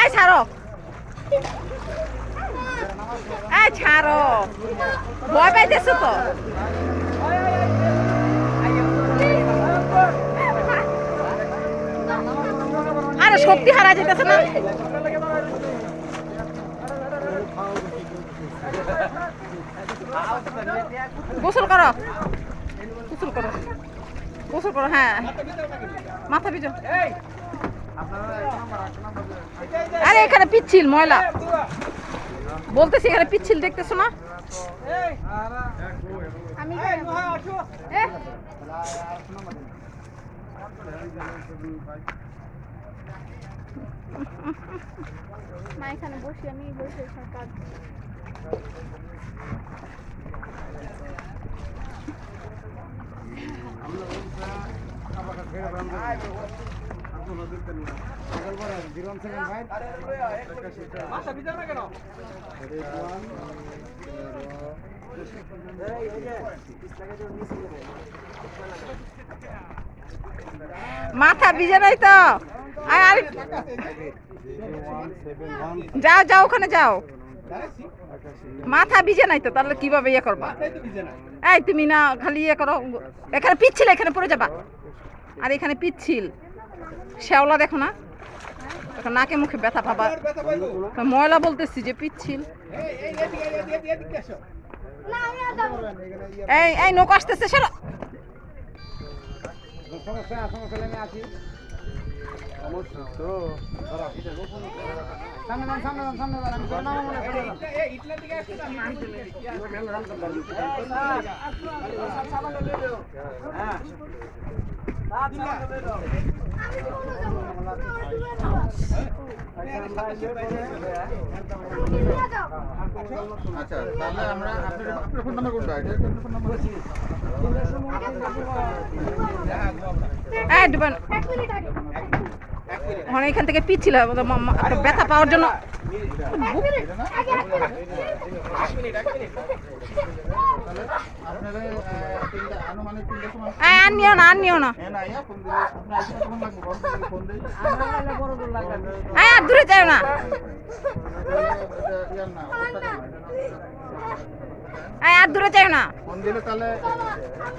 এই ছাড়ো, এই ছাড়ো, ভয় পাইতেছো তো। আরে শক্তি হারা যেতেছে না। গোসল করো, গোসল করো, গোসল করো। হ্যাঁ, মাথা ভিজো। আরে এখানে পিচ্ছিল ময়লা, বলতেছি এখানে পিচ্ছিল দেখতেছো না? মা এখানে বসি, আমি বসে কাজ। মাথা ভিজে নাই তো? আর যাও যাও, ওখানে যাও। মাথা ভিজে নাই তো, তাহলে কিভাবে ইয়ে করবা? এই তুমি না খালি ইয়ে করো। এখানে পিচ্ছিল, এখানে পড়ে যাবা। আর এখানে পিচ্ছিল, শ্যাওলা দেখো না, এখন নাকে মুখে ব্যথা পাবা। ময়লা বলতেছি যে পিচ্ছিল। এই এই নৌকা আসতেছে, সরো। আচ্ছা, তাহলে আমরা আপনার ফোন নাম্বার কোনটা? এটা ফোন নাম্বার আছে। এই ডুবান, মানে এখান থেকে পিচ্ছিল ব্যথা পাওয়ার জন্য। আর নিও না, আর নিও না। আর দূরে যাও না। আর দূরে যাও না। ফোন দিলে তাহলে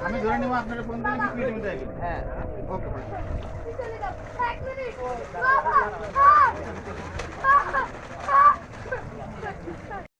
আমি ধরে নেব আপনার ফোন দিলে কি মিনিট দেয়? হ্যাঁ, ওকে।